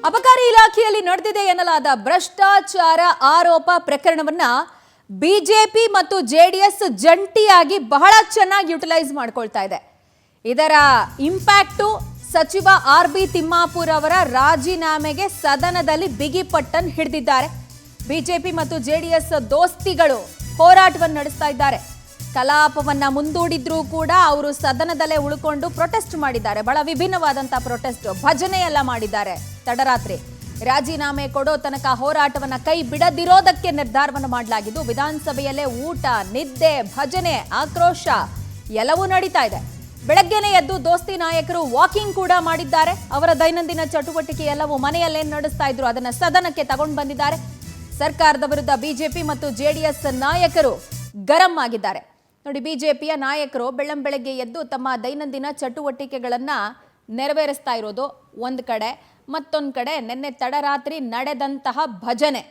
ಅಬಕಾರಿ ಇಲಾಖೆಯಲ್ಲಿ ನಡೆದಿದೆ ಎನ್ನಲಾದ ಭ್ರಷ್ಟಾಚಾರ ಆರೋಪ ಪ್ರಕರಣವನ್ನ ಬಿಜೆಪಿ ಮತ್ತು ಜೆಡಿಎಸ್ ಜಂಟಿಯಾಗಿ ಬಹಳ ಚೆನ್ನಾಗಿ ಯುಟಿಲೈಸ್ ಮಾಡ್ಕೊಳ್ತಾ ಇದೆ. ಇದರ ಇಂಪ್ಯಾಕ್ಟ್ ಸಚಿವ ಆರ್.ಬಿ. ತಿಮ್ಮಾಪುರ್ ಅವರ ರಾಜೀನಾಮೆಗೆ ಸದನದಲ್ಲಿ ಬಿಗಿ ಪಟ್ಟನ್ ಹಿಡಿದಿದ್ದಾರೆ. ಬಿಜೆಪಿ ಮತ್ತು ಜೆಡಿಎಸ್ ದೋಸ್ತಿಗಳು ಹೋರಾಟವನ್ನು ನಡೆಸ್ತಾ ಇದ್ದಾರೆ. ಕಲಾಪವನ್ನ ಮುಂದೂಡಿದ್ರೂ ಕೂಡ ಅವರು ಸದನದಲ್ಲೇ ಉಳ್ಕೊಂಡು ಪ್ರೊಟೆಸ್ಟ್ ಮಾಡಿದ್ದಾರೆ. ಬಹಳ ವಿಭಿನ್ನವಾದಂತಹ ಪ್ರೊಟೆಸ್ಟ್, ಭಜನೆ ಎಲ್ಲ ಮಾಡಿದ್ದಾರೆ. ತಡರಾತ್ರಿ ರಾಜೀನಾಮೆ ಕೊಡೋ ತನಕ ಹೋರಾಟವನ್ನ ಕೈ ಬಿಡದಿರೋದಕ್ಕೆ ನಿರ್ಧಾರವನ್ನು ಮಾಡಲಾಗಿದ್ದು, ವಿಧಾನಸಭೆಯಲ್ಲೇ ಊಟ, ನಿದ್ದೆ, ಭಜನೆ, ಆಕ್ರೋಶ ಎಲ್ಲವೂ ನಡೀತಾ ಇದೆ. ಬೆಳಗ್ಗೆನೆ ಎದ್ದು ದೋಸ್ತಿ ನಾಯಕರು ವಾಕಿಂಗ್ ಕೂಡ ಮಾಡಿದ್ದಾರೆ. ಅವರ ದೈನಂದಿನ ಚಟುವಟಿಕೆ ಎಲ್ಲವೂ ಮನೆಯಲ್ಲೇನು ನಡೆಸ್ತಾ ಇದ್ರು ಅದನ್ನ ಸದನಕ್ಕೆ ತಗೊಂಡು ಬಂದಿದ್ದಾರೆ. ಸರ್ಕಾರದ ವಿರುದ್ಧ ಬಿಜೆಪಿ ಮತ್ತು ಜೆಡಿಎಸ್ ನಾಯಕರು ಗರಂ ಆಗಿದ್ದಾರೆ. ನೋಡಿ, ಬಿಜೆಪಿಯ ನಾಯಕರು ಬೆಳ್ಳಂಬೆಳಗ್ಗೆ ಎದ್ದು ತಮ್ಮ ದೈನಂದಿನ ಚಟುವಟಿಕೆಗಳನ್ನ ನೆರವೇರಿಸ್ತಾ ಇರೋದು ಒಂದ್ ಕಡೆ, ಮತ್ತೊಂದು ಕಡೆ ನಿನ್ನೆ ತಡರಾತ್ರಿ ನಡೆದಂತಹ ಭಜನೆ.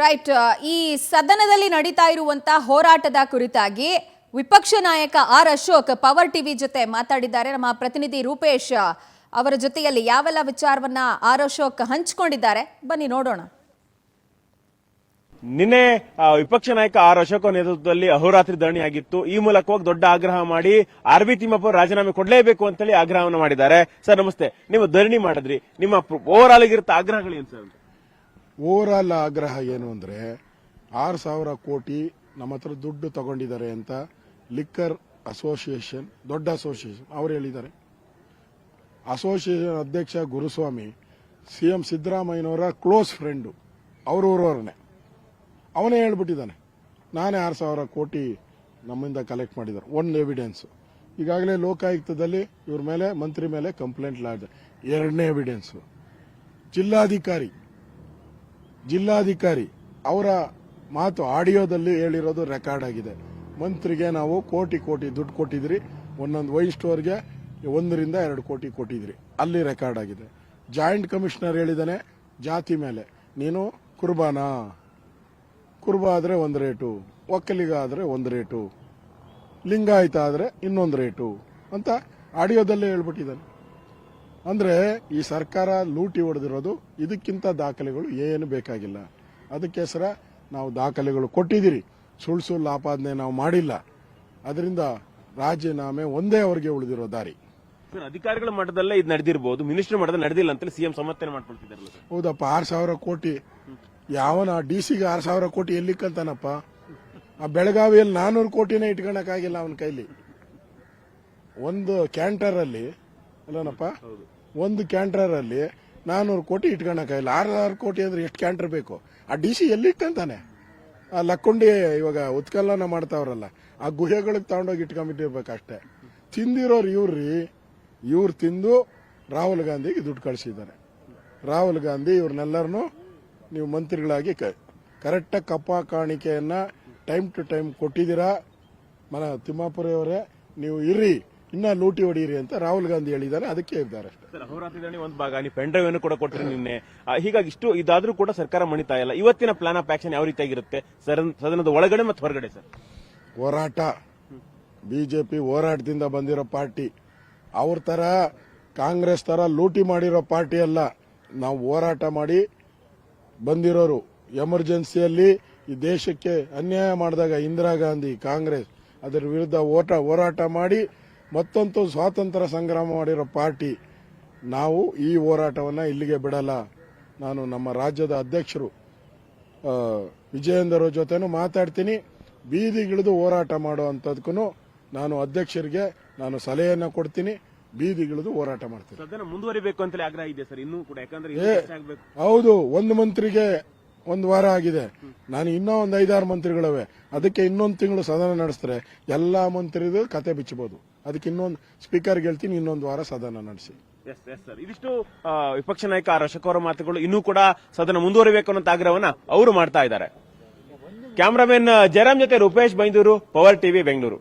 ರೈಟ್, ಈ ಸದನದಲ್ಲಿ ನಡೀತಾ ಇರುವಂತಹ ಹೋರಾಟದ ಕುರಿತಾಗಿ ವಿಪಕ್ಷ ನಾಯಕ ಆರ್ ಅಶೋಕ್ ಪವರ್ ಟಿವಿ ಜೊತೆ ಮಾತಾಡಿದ್ದಾರೆ. ನಮ್ಮ ಪ್ರತಿನಿಧಿ ರೂಪೇಶ್ ಅವರ ಜೊತೆಯಲ್ಲಿ ಯಾವೆಲ್ಲ ವಿಚಾರವನ್ನ ಆರ್ ಅಶೋಕ್ ಹಂಚಿಕೊಂಡಿದ್ದಾರೆ, ಬನ್ನಿ ನೋಡೋಣ. ನಿನ್ನೆ ವಿಪಕ್ಷ ನಾಯಕ ಆರ್ ಅಶೋಕ್ ನೇತೃತ್ವದಲ್ಲಿ ಅಹೋರಾತ್ರಿ ಧರಣಿ ಆಗಿತ್ತು. ಈ ಮೂಲಕವಾಗಿ ದೊಡ್ಡ ಆಗ್ರಹ ಮಾಡಿ ಆರ್.ಬಿ. ತಿಮ್ಮಾಪುರ್ ರಾಜೀನಾಮೆ ಕೊಡಲೇಬೇಕು ಅಂತೇಳಿ ಆಗ್ರಹವನ್ನು ಮಾಡಿದ್ದಾರೆ. ಸರ್ ನಮಸ್ತೆ, ನೀವು ಧರಣಿ ಮಾಡಿದ್ರಿ, ನಿಮ್ಮ ಓವರ್ ಆಲ್ ಆಗಿರುತ್ತೆ ಆಗ್ರಹಗಳೇನು ಸರ್? ಓವರ್ ಆಲ್ ಆಗ್ರಹ ಏನು ಅಂದ್ರೆ 6,000 ಕೋಟಿ ನಮ್ಮ ಹತ್ರ ದುಡ್ಡು ತಗೊಂಡಿದ್ದಾರೆ ಅಂತ ಲಿಕ್ಕರ್ ಅಸೋಸಿಯೇಷನ್, ದೊಡ್ಡ ಅಸೋಸಿಯೇಷನ್ ಅವರು ಹೇಳಿದ್ದಾರೆ. ಅಸೋಸಿಯೇಷನ್ ಅಧ್ಯಕ್ಷ ಗುರುಸ್ವಾಮಿ ಸಿಎಂ ಸಿದ್ದರಾಮಯ್ಯನವರ ಕ್ಲೋಸ್ ಫ್ರೆಂಡು, ಅವರವರವರನ್ನೇ ಅವನೇ ಹೇಳ್ಬಿಟ್ಟಿದ್ದಾನೆ, ನಾನೇ 6,000 ಕೋಟಿ ನಮ್ಮಿಂದ ಕಲೆಕ್ಟ್ ಮಾಡಿದ್ದಾರೆ. ಒಂದು ಎವಿಡೆನ್ಸ್ ಈಗಾಗಲೇ ಲೋಕಾಯುಕ್ತದಲ್ಲಿ ಇವ್ರ ಮೇಲೆ, ಮಂತ್ರಿ ಮೇಲೆ ಕಂಪ್ಲೇಂಟ್ ಲಾಗಿದೆ. ಎರಡನೇ ಎವಿಡೆನ್ಸ್ ಜಿಲ್ಲಾಧಿಕಾರಿ ಅವರ ಮಾತು ಆಡಿಯೋದಲ್ಲಿ ಹೇಳಿರೋದು ರೆಕಾರ್ಡ್ ಆಗಿದೆ. ಮಂತ್ರಿಗೆ ನಾವು ಕೋಟಿ ದುಡ್ಡು ಕೊಟ್ಟಿದ್ರಿ, ಒಂದೊಂದು ವೈನ್ ಸ್ಟೋರ್ಗೆ 1-2 ಕೋಟಿ ಕೊಟ್ಟಿದ್ರಿ, ಅಲ್ಲಿ ರೆಕಾರ್ಡ್ ಆಗಿದೆ. ಜಾಯಿಂಟ್ ಕಮಿಷನರ್ ಹೇಳಿದಾನೆ, ಜಾತಿ ಮೇಲೆ ನೀನು ಕುರುಬ ಆದ್ರೆ ಒಂದು ರೇಟು, ಒಕ್ಕಲಿಗ ಆದ್ರೆ ಒಂದು ರೇಟು, ಲಿಂಗಾಯತ ಆದ್ರೆ ಇನ್ನೊಂದು ರೇಟು ಅಂತ ಆಡಿಯೋದಲ್ಲೇ ಹೇಳ್ಬಿಟ್ಟಿದ್ದಾನೆ. ಅಂದ್ರೆ ಈ ಸರ್ಕಾರ ಲೂಟಿ ಹೊಡೆದಿರೋದು, ಇದಕ್ಕಿಂತ ದಾಖಲೆಗಳು ಏನು ಬೇಕಾಗಿಲ್ಲ. ಅದಕ್ಕೋಸ್ಕರ ನಾವು ದಾಖಲೆಗಳು ಕೊಟ್ಟಿದ್ದೀರಿ, ಸುಳ್ಳು ಆಪಾದನೆ ನಾವು ಮಾಡಿಲ್ಲ. ಅದರಿಂದ ರಾಜೀನಾಮೆ ಒಂದೇ ಅವರಿಗೆ ಉಳಿದಿರೋ ದಾರಿ. ಅಧಿಕಾರಿಗಳ ಮಟ್ಟದಲ್ಲೇ ಇದು ನಡೆದಿರಬಹುದು, ಮಿನಿಸ್ಟರ್ ಮಟ್ಟದಲ್ಲಿ ನಡೆದಿಲ್ಲ ಅಂತ ಸಿಎಂ ಸಮರ್ಥನೆ ಮಾಡ್ಕೊಳ್ತಿದ್ದಾರೆ. ಹೌದಪ್ಪ, 6,000 ಕೋಟಿ ಯಾವನ ಡಿಸಿಗೆ 6,000 ಕೋಟಿ ಎಲ್ಲಿಕ್ಕಂತಾನಪ್ಪ? ಆ ಬೆಳಗಾವಿಯಲ್ಲಿ 400 ಕೋಟಿನೇ ಇಟ್ಕೊಳಕ್ಕಾಗಿಲ್ಲ ಅವನ ಕೈಲಿ. ಒಂದು ಕ್ಯಾಂಟರ್ ಅಲ್ಲಿ ಅಲ್ಲನಪ್ಪ, ಒಂದು ಕ್ಯಾಂಟರ್ ಅಲ್ಲಿ 400 ಕೋಟಿ ಇಟ್ಕೊಳಕ್ಕಾಗಿಲ್ಲ. 6,000 ಕೋಟಿ ಅಂದ್ರೆ ಎಷ್ಟು ಕ್ಯಾಂಟರ್ ಬೇಕು? ಆ ಡಿಸಿ ಎಲ್ಲಿಕ್ಕಂತಾನೆ? ಆ ಲಕ್ಕೊಂಡಿ ಇವಾಗ ಉತ್ಕಲನ ಮಾಡ್ತಾವ್ರಲ್ಲ, ಆ ಗುಹೆಗಳಿಗೆ ತಗೊಂಡೋಗಿ ಇಟ್ಕೊಂಡ್ಬಿಟ್ಟಿರ್ಬೇಕಷ್ಟೇ. ತಿಂದಿರೋರು ಇವ್ರು ತಿಂದು ರಾಹುಲ್ ಗಾಂಧಿಗೆ ದುಡ್ಡು ಕಳಿಸಿದ್ದಾರೆ. ರಾಹುಲ್ ಗಾಂಧಿ ಇವ್ರನ್ನೆಲ್ಲರನ್ನು ನೀವು ಮಂತ್ರಿಗಳಾಗಿ ಕರೆಕ್ಟಾಗಿ ಕಪ್ಪ ಕಾಣಿಕೆಯನ್ನ ಟೈಮ್ ಟು ಟೈಮ್ ಕೊಟ್ಟಿದ್ದೀರಾ. ತಿಮ್ಮಾಪುರಿ ಅವರೇ, ನೀವು ಇರ್ರಿ, ಇನ್ನ ಲೂಟಿ ಹೊಡೀರಿ ಅಂತ ರಾಹುಲ್ ಗಾಂಧಿ ಹೇಳಿದ್ದಾರೆ, ಅದಕ್ಕೆ ಇದ್ದಾರೆ. ಅಹೋರಾತ್ರಿ ಒಂದು ಭಾಗ ನೀವು ಪೆನ್ ಡ್ರೈವ್ ಅನ್ನು ಕೂಡ ಕೊಟ್ಟರೆ ನಿನ್ನೆ. ಹೀಗಾಗಿ ಇದಾದ್ರೂ ಕೂಡ ಸರ್ಕಾರ ಮಣಿತಾ ಇಲ್ಲ. ಇವತ್ತಿನ ಪ್ಲಾನ್ ಆಫ್ ಆಕ್ಷನ್ ಯಾವ ರೀತಿಯಾಗಿರುತ್ತೆ ಸದನದ ಒಳಗಡೆ ಮತ್ತು ಹೊರಗಡೆ? ಸರ್, ಹೋರಾಟ, ಬಿಜೆಪಿ ಹೋರಾಟದಿಂದ ಬಂದಿರೋ ಪಾರ್ಟಿ, ಅವ್ರ ತರ ಕಾಂಗ್ರೆಸ್ ತರ ಲೂಟಿ ಮಾಡಿರೋ ಪಾರ್ಟಿ ಅಲ್ಲ. ನಾವು ಹೋರಾಟ ಮಾಡಿ ಬಂದಿರೋರು. ಎಮರ್ಜೆನ್ಸಿಯಲ್ಲಿ ಈ ದೇಶಕ್ಕೆ ಅನ್ಯಾಯ ಮಾಡಿದಾಗ ಇಂದಿರಾ ಗಾಂಧಿ, ಕಾಂಗ್ರೆಸ್ ಅದರ ವಿರುದ್ಧ ಹೋರಾಟ ಮಾಡಿ ಮತ್ತೊಂದು ಸ್ವಾತಂತ್ರ್ಯ ಸಂಗ್ರಾಮ ಮಾಡಿರೋ ಪಾರ್ಟಿ. ನಾವು ಈ ಹೋರಾಟವನ್ನ ಇಲ್ಲಿಗೆ ಬಿಡಲ್ಲ. ನಾನು ನಮ್ಮ ರಾಜ್ಯದ ಅಧ್ಯಕ್ಷರು ವಿಜಯೇಂದ್ರ ಜೊತೆನೂ ಮಾತಾಡ್ತೀನಿ. ಬೀದಿಗಿಳಿದು ಹೋರಾಟ ಮಾಡುವಂತದಕ್ಕೂ ನಾನು ಅಧ್ಯಕ್ಷರಿಗೆ ನಾನು ಸಲಹೆಯನ್ನ ಕೊಡ್ತೀನಿ. ಬೀದಿಗಿಳಿದು ಹೋರಾಟ ಮಾಡ್ತೀನಿ. ಸದನ ಮುಂದುವರಿಬೇಕು ಅಂತ ಆಗ್ರಹ ಇದೆ ಸರ್, ಇನ್ನೂ ಕೂಡ, ಯಾಕಂದ್ರೆ ಹೌದು, ಒಂದು ಮಂತ್ರಿಗೆ 1 ವಾರ ಆಗಿದೆ. ನಾನು ಇನ್ನೂ ಒಂದು 5-6 ಮಂತ್ರಿಗಳವೆ. ಅದಕ್ಕೆ ಇನ್ನೊಂದು ತಿಂಗಳು ಸದನ ನಡೆಸಿದ್ರೆ ಎಲ್ಲಾ ಮಂತ್ರಿದು ಕತೆ ಬಿಚ್ಚಬಹುದು. ಅದಕ್ಕೆ ಇನ್ನೊಂದು ಸ್ಪೀಕರ್ಗೆ ಹೇಳ್ತೀನಿ, ಇನ್ನೊಂದು ವಾರ ಸದನ ನಡೆಸಿ. ಇದಿಷ್ಟು ವಿಪಕ್ಷ ನಾಯಕ ಆರ್ ಅಶೋಕ್ ಅವರ ಮಾತುಗಳು. ಇನ್ನೂ ಕೂಡ ಸದನ ಮುಂದುವರಿಬೇಕು ಅನ್ನೋ ಆಗ್ರಹವನ್ನ ಅವರು ಮಾಡ್ತಾ ಇದ್ದಾರೆ. ಕ್ಯಾಮರಾಮನ್ ಜಯರಾಮ್ ಜೊತೆ ರೂಪೇಶ್ ಬೈಂದೂರು, ಪವರ್ ಟಿವಿ, ಬೆಂಗಳೂರು.